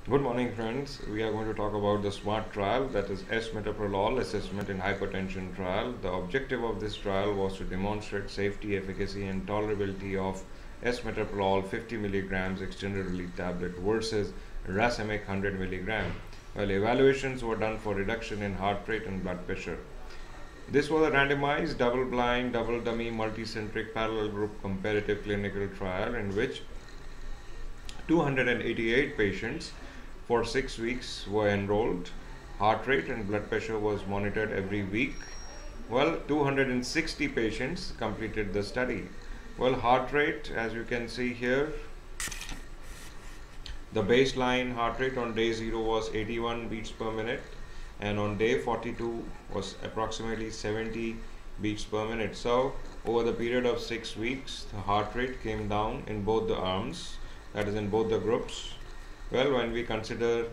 Good morning, friends. We are going to talk about the SMART trial, that is S-Metoprolol assessment in hypertension trial. The objective of this trial was to demonstrate safety, efficacy, and tolerability of S-Metoprolol 50 milligrams extended release tablet versus racemic 100 milligram. Well, evaluations were done for reduction in heart rate and blood pressure. This was a randomized, double-blind, double-dummy, multicentric, parallel group comparative clinical trial in which 288 patients for 6 weeks were enrolled. Heart rate and blood pressure was monitored every week. Well, 260 patients completed the study. Well, heart rate, as you can see here, the baseline heart rate on day 0 was 81 beats per minute, and on day 42 was approximately 70 beats per minute. So, over the period of 6 weeks, the heart rate came down in both the arms, that is in both the groups. Well, when we consider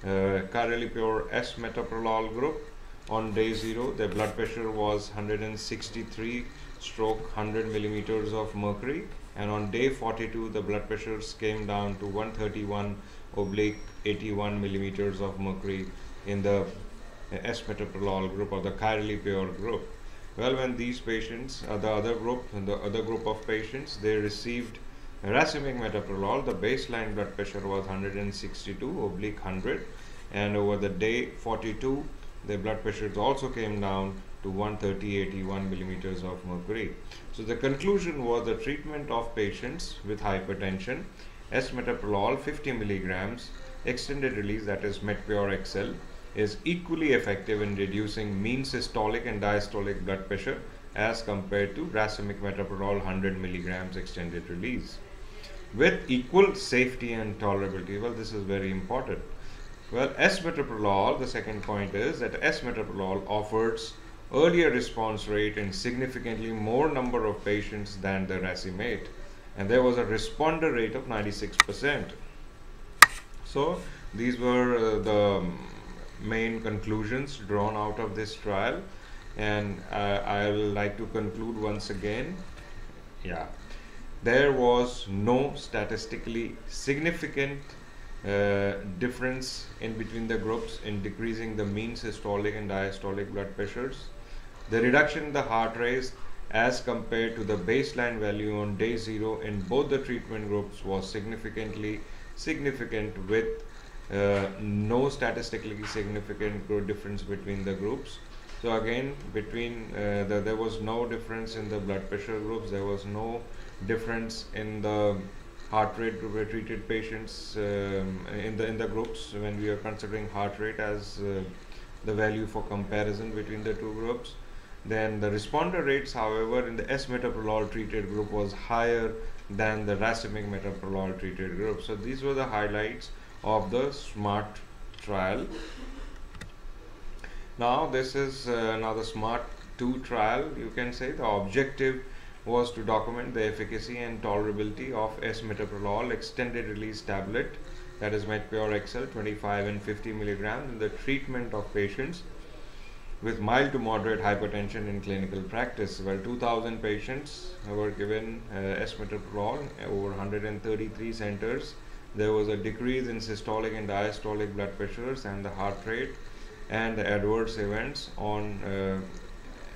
chirally pure S-metoprolol group, on day 0 their blood pressure was 163 stroke 100 millimeters of mercury, and on day 42 the blood pressures came down to 131 oblique 81 millimeters of mercury in the S-metoprolol group or the chirally pure group. Well, when these patients, the other group of patients, they received racemic metoprolol, the baseline blood pressure was 162 oblique 100, and over the day 42 the blood pressures also came down to 130/81 millimeters of mercury. So the conclusion was the treatment of patients with hypertension, S-metoprolol 50 milligrams extended release, that is Metpure XL, is equally effective in reducing mean systolic and diastolic blood pressure as compared to racemic metoprolol 100 milligrams extended release, with equal safety and tolerability. Well, this is very important. Well, S-metoprolol, the second point is that S-metoprolol offers earlier response rate in significantly more number of patients than the racemate, and there was a responder rate of 96%. So these were the main conclusions drawn out of this trial, and I will like to conclude once again. There was no statistically significant difference in between the groups in decreasing the mean systolic and diastolic blood pressures. The reduction in the heart rate as compared to the baseline value on day 0 in both the treatment groups was significant, with no statistically significant difference between the groups. So again, there was no difference in the blood pressure groups, there was no difference in the heart rate group treated patients in the groups when we are considering heart rate as the value for comparison between the two groups. Then the responder rates, however, in the S-metoprolol treated group was higher than the racemic metoprolol treated group. So these were the highlights of the SMART trial. Now this is now the SMART 2 trial. You can say the objective was to document the efficacy and tolerability of S-metoprolol extended release tablet, that is Metpure XL 25 and 50 milligrams, in the treatment of patients with mild to moderate hypertension in clinical practice. Well, 2000 patients were given S-metoprolol over 133 centers. There was a decrease in systolic and diastolic blood pressures and the heart rate, and the adverse events on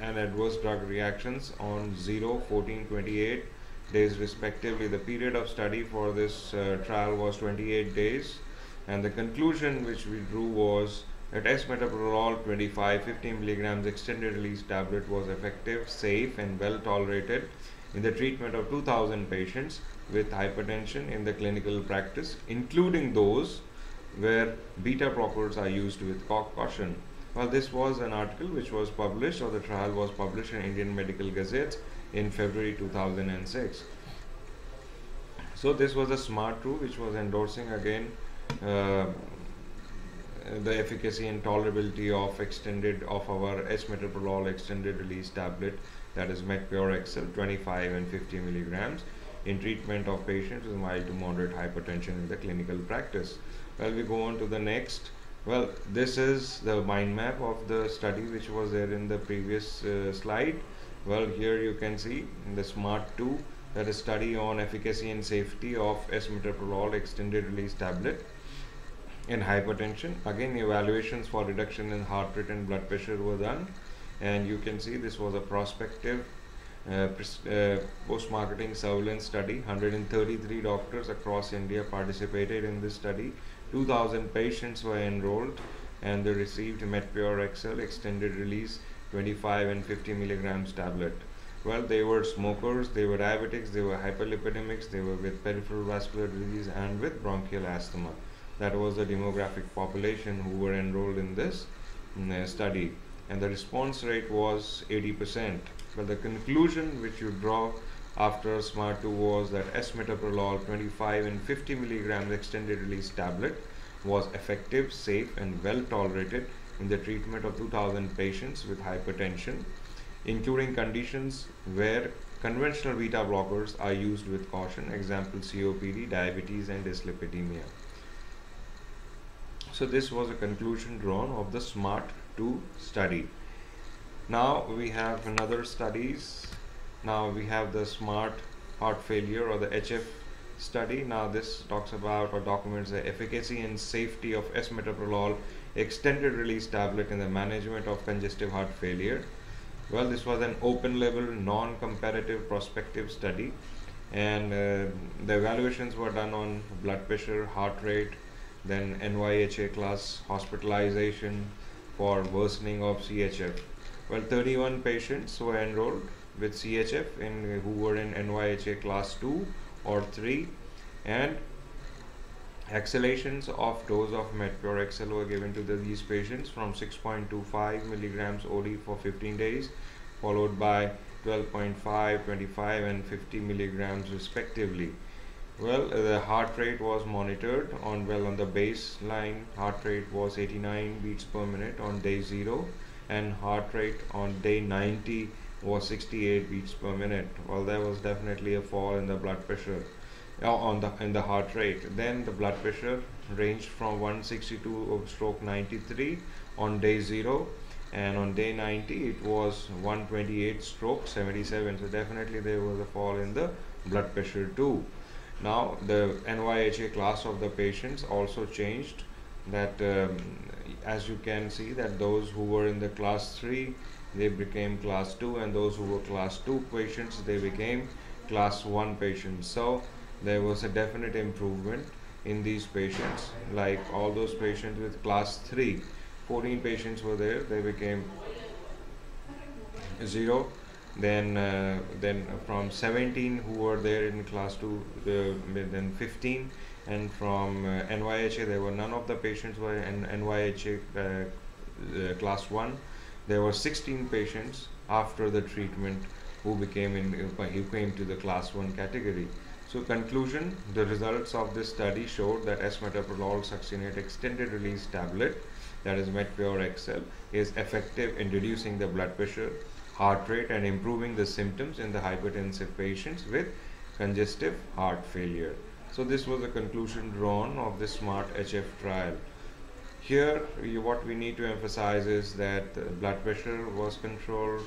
and adverse drug reactions on 0, 14, 28 days respectively. The period of study for this trial was 28 days, and the conclusion which we drew was that S-metoprolol 25 50 milligrams extended release tablet was effective, safe, and well tolerated in the treatment of 2000 patients with hypertension in the clinical practice, including those where beta blockers are used with caution. Well, this was an article which was published, or the trial was published in Indian Medical Gazette in February 2006. So this was a SMART 2 which was endorsing again the efficacy and tolerability of our S-metoprolol extended release tablet, that is Metpure XL 25 and 50 milligrams in treatment of patients with mild to moderate hypertension in the clinical practice. Well, we go on to the next. Well, this is the mind map of the study which was there in the previous slide. Well, here you can see in the SMART 2, that is study on efficacy and safety of S-metoprolol extended release tablet. in hypertension. Again, evaluations for reduction in heart rate and blood pressure were done, and you can see this was a prospective post-marketing surveillance study. 133 doctors across India participated in this study. 2000 patients were enrolled, and they received Metpure XL extended release 25 and 50 milligrams tablet. Well, they were smokers, they were diabetics, they were hyperlipidemics, they were with peripheral vascular disease and with bronchial asthma. That was the demographic population who were enrolled in this study, and the response rate was 80%. But the conclusion which you draw after SMART 2 was that Metoprolol 25 and 50 milligrams extended release tablet was effective, safe and well tolerated in the treatment of 2000 patients with hypertension, including conditions where conventional beta blockers are used with caution, example COPD, diabetes and dyslipidemia. So this was a conclusion drawn of the SMART 2 study. Now we have another studies. Now we have the SMART heart failure or the HF study. Now this talks about or documents the efficacy and safety of Metoprolol extended release tablet in the management of congestive heart failure. Well, this was an open label non-comparative prospective study, and the evaluations were done on blood pressure, heart rate, then NYHA class, hospitalization for worsening of CHF. Well, 31 patients were enrolled with CHF who were in NYHA class 2 or 3, and accelerations of dose of Metpure XL were given to these patients from 6.25 milligrams OD for 15 days, followed by 12.5, 25 and 50 milligrams respectively. Well, the heart rate was monitored on the baseline heart rate was 89 beats per minute on day 0, and heart rate on day 90 was 68 beats per minute. Well, there was definitely a fall in the blood pressure in the heart rate. Then the blood pressure ranged from 162/93 on day 0, and on day 90 it was 128/77. So definitely there was a fall in the blood pressure too. Now the NYHA class of the patients also changed, that as you can see that those who were in the class 3 they became class 2, and those who were class 2 patients they became class 1 patients. So there was a definite improvement in these patients. Like all those patients with class 3, 14 patients were there, they became 0. Then from 17 who were there in class 2, then 15, and from NYHA there were none of the patients were in NYHA class 1. There were 16 patients after the treatment who came to the class 1 category. So conclusion, the results of this study showed that Metoprolol succinate extended release tablet, that is Metpure XL, is effective in reducing the blood pressure, heart rate and improving the symptoms in the hypertensive patients with congestive heart failure. So this was the conclusion drawn of the SMART HF trial. Here what we need to emphasize is that blood pressure was controlled,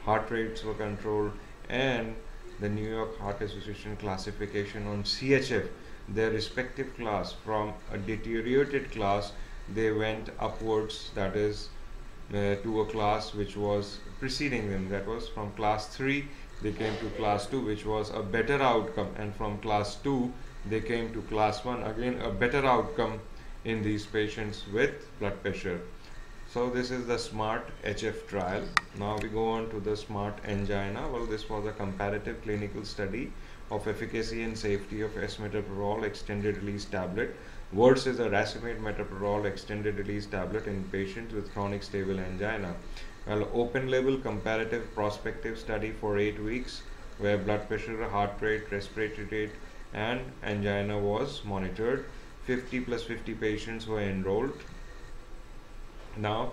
heart rates were controlled, and the New York Heart Association classification on CHF, their respective class, from a deteriorated class they went upwards, that is to a class which was preceding them, that was from class 3 they came to class 2, which was a better outcome, and from class 2 they came to class 1, again a better outcome in these patients with blood pressure. So this is the SMART HF trial. Now we go on to the SMART angina. Well, this was a comparative clinical study of efficacy and safety of Metoprolol extended release tablet versus a racemate metoprolol extended release tablet in patients with chronic stable angina. Well, open label comparative prospective study for 8 weeks, where blood pressure, heart rate, respiratory rate and angina was monitored. 50 plus 50 patients were enrolled. Now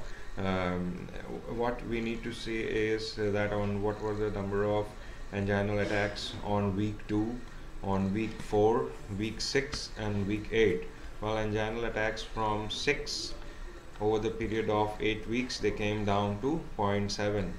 what we need to see is that on what was the number of anginal attacks on week 2, on week 4, week 6 and week 8. Well, anginal attacks from 6 over the period of 8 weeks, they came down to 0.7.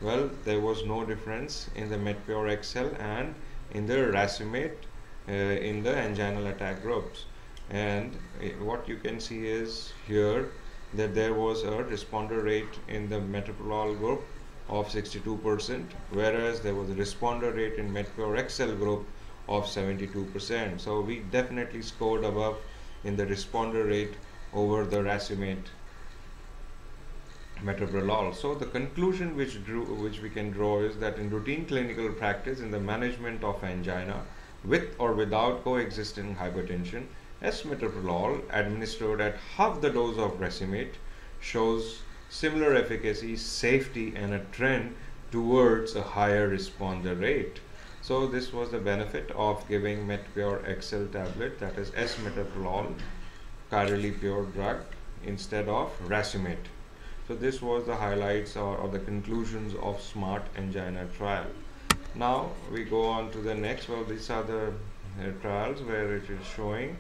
Well, there was no difference in the Metpure XL and in the racemate in the anginal attack groups. And what you can see is here that there was a responder rate in the metoprolol group of 62%, whereas there was a responder rate in Metpure XL group of 72%. So we definitely scored above in the responder rate over the racemate metoprolol. So the conclusion which we can draw is that in routine clinical practice in the management of angina with or without coexisting hypertension, S-metoprolol administered at half the dose of racemate shows similar efficacy, safety, and a trend towards a higher responder rate. So this was the benefit of giving Metpure XL tablet, that is S-metoprolol, chirally pure drug, instead of racemate. So this was the highlights or the conclusions of SMART angina trial. Now we go on to the next. Well, these are the trials where it is showing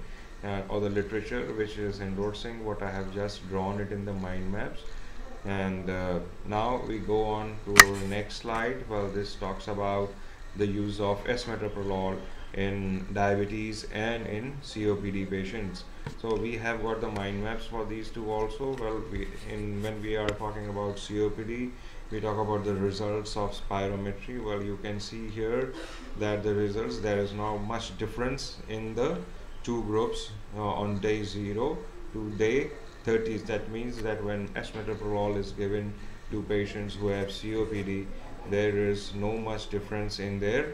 or the literature which is endorsing what I have just drawn it in the mind maps. And now we go on to our next slide. Well, this talks about the use of S-metoprolol in diabetes and in COPD patients. So we have got the mind maps for these two also. Well, when we are talking about COPD, we talk about the results of spirometry. Well, you can see here that the results, there is not much difference in the two groups on day 0 to day 30. That means that when S-metoprolol is given to patients who have COPD, there is no much difference in their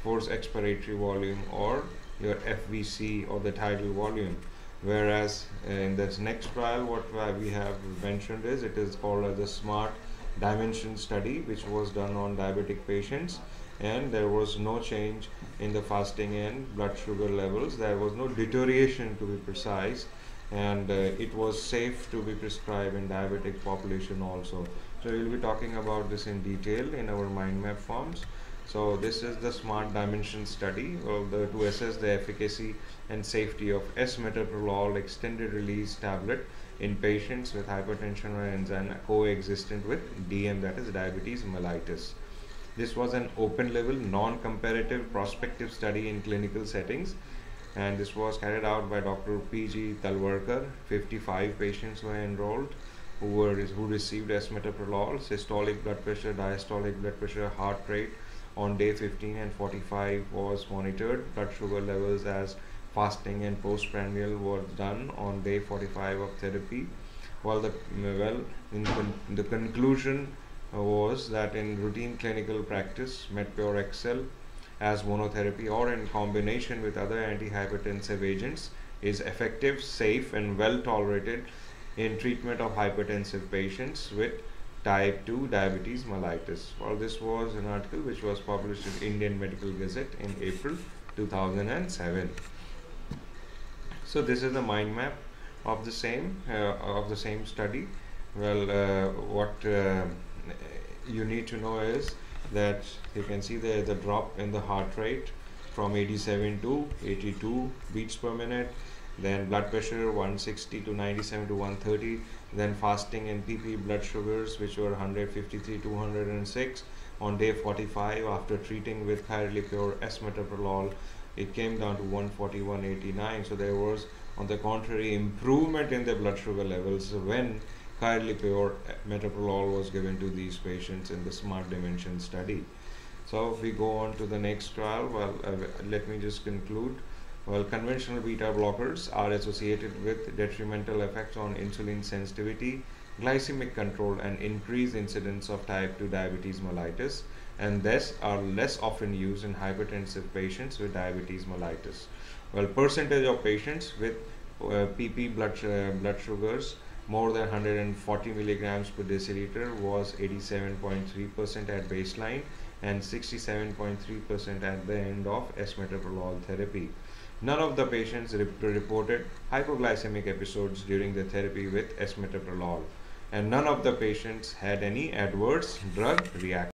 forced expiratory volume or your FVC or the tidal volume. Whereas in this next trial, what we have mentioned is it is called as the SMART dimension study, which was done on diabetic patients, and there was no change in the fasting and blood sugar levels. There was no deterioration, to be precise, and it was safe to be prescribed in diabetic population also. So we will be talking about this in detail in our mind map forms. So this is the SMART dimension study to assess the efficacy and safety of S-metoprolol extended release tablet in patients with hypertension or angina coexistent with DM, that is diabetes mellitus. This was an open label non-comparative prospective study in clinical settings, and this was carried out by Dr. P.G. Talwarkar. 55 patients were enrolled who received S-metoprolol. Systolic blood pressure, diastolic blood pressure, heart rate on day 15 and 45 was monitored. Blood sugar levels as fasting and postprandial was done on day 45 of therapy. The conclusion was that in routine clinical practice, Metpure XL as monotherapy or in combination with other antihypertensive agents is effective, safe, and well tolerated in treatment of hypertensive patients with type 2 diabetes mellitus. Well, this was an article which was published in Indian Medical Gazette in April 2007. So this is the mind map of the same study. Well, what you need to know is that you can see there is a drop in the heart rate from 87 to 82 beats per minute. Then blood pressure 160 to 97 to 130. Then fasting and PP blood sugars, which were 153 to 206 on day 45 after treating with chirally pure S-metoprolol, it came down to 140, 189. So there was, on the contrary, improvement in the blood sugar levels when chirally pure metoprolol was given to these patients in the SMART dimension study. So if we go on to the next trial, well, let me just conclude. Well, conventional beta blockers are associated with detrimental effects on insulin sensitivity, glycemic control, and increased incidence of type 2 diabetes mellitus, and thus are less often used in hypertensive patients with diabetes mellitus. Well, percentage of patients with PP blood sugars more than 140 milligrams per deciliter was 87.3% at baseline and 67.3% at the end of S-metoprolol therapy. None of the patients reported hypoglycemic episodes during the therapy with S-metoprolol, and none of the patients had any adverse drug reaction.